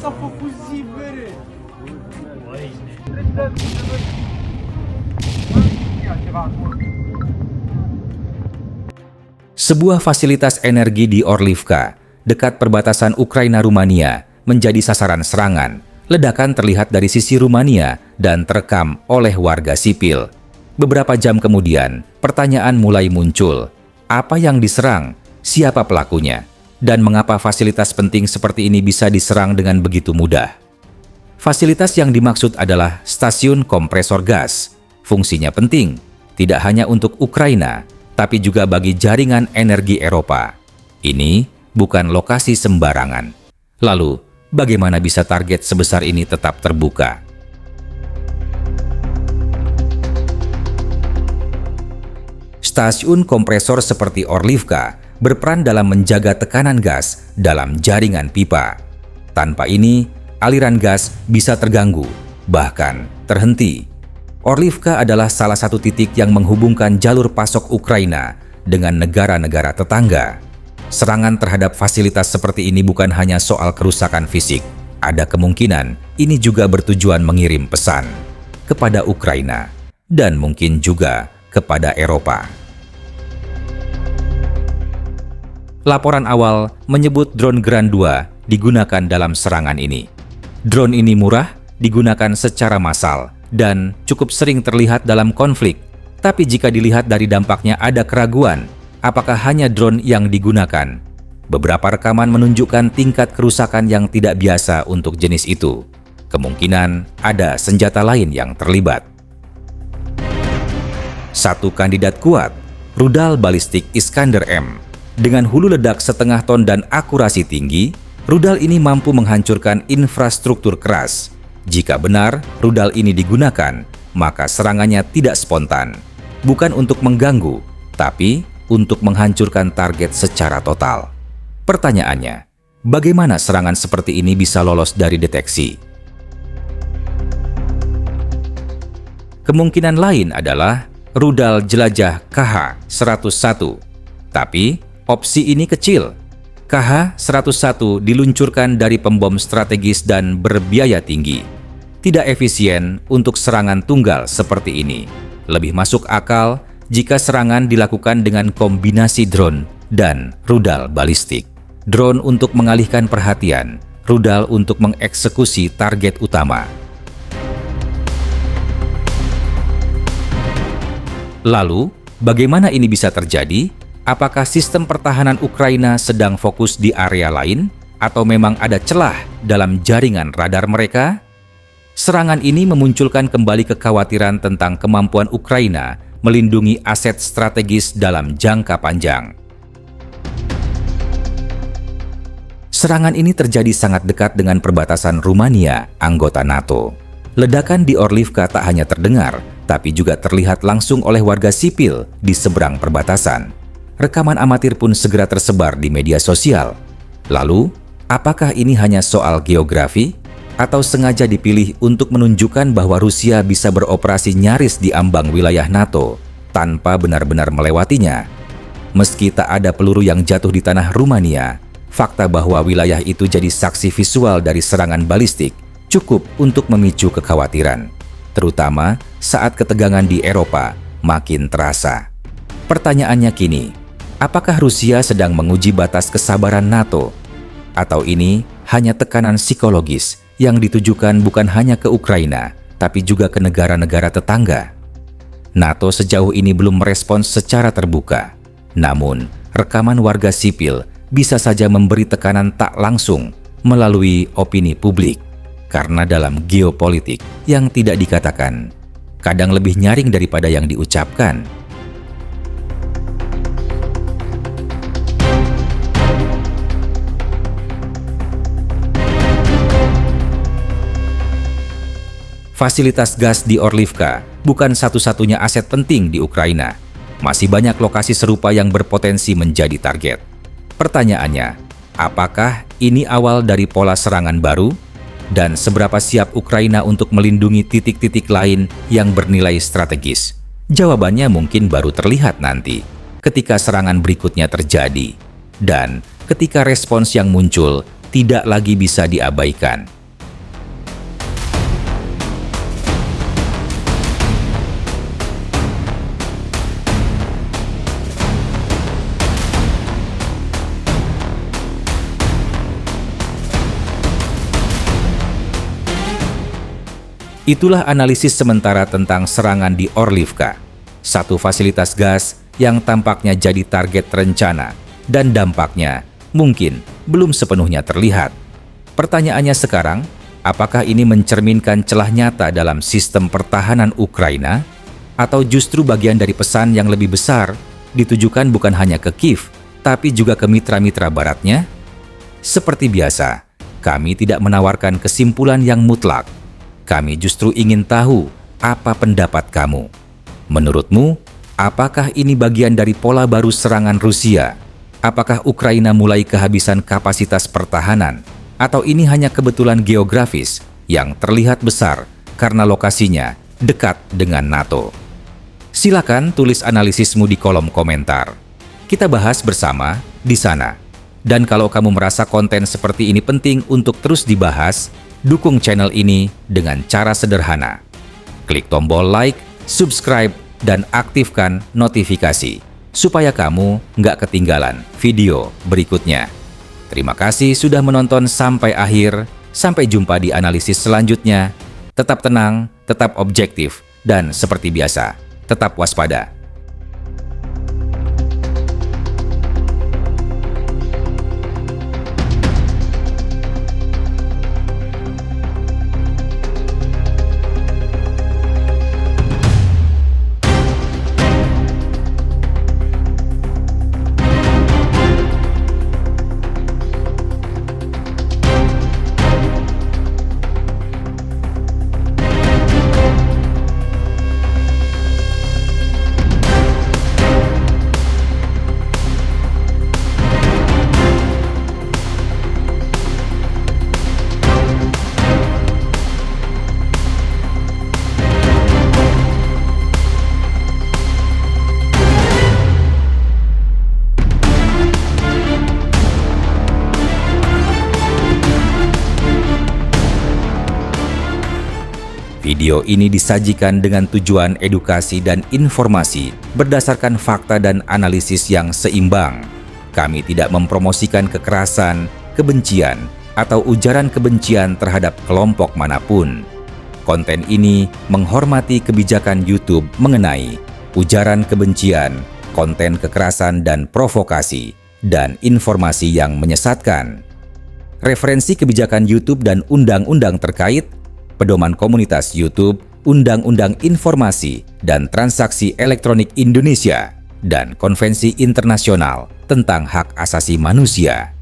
Fukuzi bere. Sebuah fasilitas energi di Orlivka, dekat perbatasan Ukraina-Rumania, menjadi sasaran serangan. Ledakan terlihat dari sisi Rumania dan terekam oleh warga sipil. Beberapa jam kemudian, pertanyaan mulai muncul. Apa yang diserang? Siapa pelakunya? Dan mengapa fasilitas penting seperti ini bisa diserang dengan begitu mudah? Fasilitas yang dimaksud adalah stasiun kompresor gas. Fungsinya penting, tidak hanya untuk Ukraina, tapi juga bagi jaringan energi Eropa. Ini bukan lokasi sembarangan. Lalu, bagaimana bisa target sebesar ini tetap terbuka? Stasiun kompresor seperti Orlivka berperan dalam menjaga tekanan gas dalam jaringan pipa. Tanpa ini, aliran gas bisa terganggu, bahkan terhenti. Orlivka adalah salah satu titik yang menghubungkan jalur pasok Ukraina dengan negara-negara tetangga. Serangan terhadap fasilitas seperti ini bukan hanya soal kerusakan fisik. Ada kemungkinan ini juga bertujuan mengirim pesan kepada Ukraina dan mungkin juga kepada Eropa. Laporan awal menyebut drone Grand 2 digunakan dalam serangan ini. Drone ini murah, digunakan secara massal, dan cukup sering terlihat dalam konflik. Tapi jika dilihat dari dampaknya ada keraguan, apakah hanya drone yang digunakan? Beberapa rekaman menunjukkan tingkat kerusakan yang tidak biasa untuk jenis itu. Kemungkinan ada senjata lain yang terlibat. Satu kandidat kuat, rudal balistik Iskander M. Dengan hulu ledak setengah ton dan akurasi tinggi, rudal ini mampu menghancurkan infrastruktur keras. Jika benar rudal ini digunakan, maka serangannya tidak spontan. Bukan untuk mengganggu, tapi untuk menghancurkan target secara total. Pertanyaannya, bagaimana serangan seperti ini bisa lolos dari deteksi? Kemungkinan lain adalah rudal jelajah KH-101. Tapi opsi ini kecil. KH-101 diluncurkan dari pembom strategis dan berbiaya tinggi. Tidak efisien untuk serangan tunggal seperti ini. Lebih masuk akal jika serangan dilakukan dengan kombinasi drone dan rudal balistik. Drone untuk mengalihkan perhatian, rudal untuk mengeksekusi target utama. Lalu, bagaimana ini bisa terjadi? Apakah sistem pertahanan Ukraina sedang fokus di area lain, atau memang ada celah dalam jaringan radar mereka? Serangan ini memunculkan kembali kekhawatiran tentang kemampuan Ukraina melindungi aset strategis dalam jangka panjang. Serangan ini terjadi sangat dekat dengan perbatasan Rumania, anggota NATO. Ledakan di Orlivka tak hanya terdengar, tapi juga terlihat langsung oleh warga sipil di seberang perbatasan. Rekaman amatir pun segera tersebar di media sosial. Lalu, apakah ini hanya soal geografi? Atau sengaja dipilih untuk menunjukkan bahwa Rusia bisa beroperasi nyaris di ambang wilayah NATO tanpa benar-benar melewatinya? Meski tak ada peluru yang jatuh di tanah Rumania, fakta bahwa wilayah itu jadi saksi visual dari serangan balistik cukup untuk memicu kekhawatiran, terutama saat ketegangan di Eropa makin terasa. Pertanyaannya kini, apakah Rusia sedang menguji batas kesabaran NATO? Atau ini hanya tekanan psikologis yang ditujukan bukan hanya ke Ukraina, tapi juga ke negara-negara tetangga? NATO sejauh ini belum merespons secara terbuka. Namun, rekaman warga sipil bisa saja memberi tekanan tak langsung melalui opini publik. Karena dalam geopolitik yang tidak dikatakan, kadang lebih nyaring daripada yang diucapkan. Fasilitas gas di Orlivka bukan satu-satunya aset penting di Ukraina. Masih banyak lokasi serupa yang berpotensi menjadi target. Pertanyaannya, apakah ini awal dari pola serangan baru? Dan seberapa siap Ukraina untuk melindungi titik-titik lain yang bernilai strategis? Jawabannya mungkin baru terlihat nanti, ketika serangan berikutnya terjadi. Dan ketika respons yang muncul tidak lagi bisa diabaikan. Itulah analisis sementara tentang serangan di Orlivka, satu fasilitas gas yang tampaknya jadi target terencana dan dampaknya mungkin belum sepenuhnya terlihat. Pertanyaannya sekarang, apakah ini mencerminkan celah nyata dalam sistem pertahanan Ukraina? Atau justru bagian dari pesan yang lebih besar ditujukan bukan hanya ke Kiev, tapi juga ke mitra-mitra baratnya? Seperti biasa, kami tidak menawarkan kesimpulan yang mutlak. Kami justru ingin tahu apa pendapat kamu. Menurutmu, apakah ini bagian dari pola baru serangan Rusia? Apakah Ukraina mulai kehabisan kapasitas pertahanan? Atau ini hanya kebetulan geografis yang terlihat besar karena lokasinya dekat dengan NATO? Silakan tulis analisismu di kolom komentar. Kita bahas bersama di sana. Dan kalau kamu merasa konten seperti ini penting untuk terus dibahas, dukung channel ini dengan cara sederhana. Klik tombol like, subscribe, dan aktifkan notifikasi supaya kamu nggak ketinggalan video berikutnya. Terima kasih sudah menonton sampai akhir. Sampai jumpa di analisis selanjutnya. Tetap tenang, tetap objektif, dan seperti biasa, tetap waspada. Video ini disajikan dengan tujuan edukasi dan informasi berdasarkan fakta dan analisis yang seimbang. Kami tidak mempromosikan kekerasan, kebencian, atau ujaran kebencian terhadap kelompok manapun. Konten ini menghormati kebijakan YouTube mengenai ujaran kebencian, konten kekerasan dan provokasi, dan informasi yang menyesatkan. Referensi kebijakan YouTube dan undang-undang terkait, Pedoman Komunitas YouTube, Undang-Undang Informasi dan Transaksi Elektronik Indonesia, dan Konvensi Internasional tentang Hak Asasi Manusia.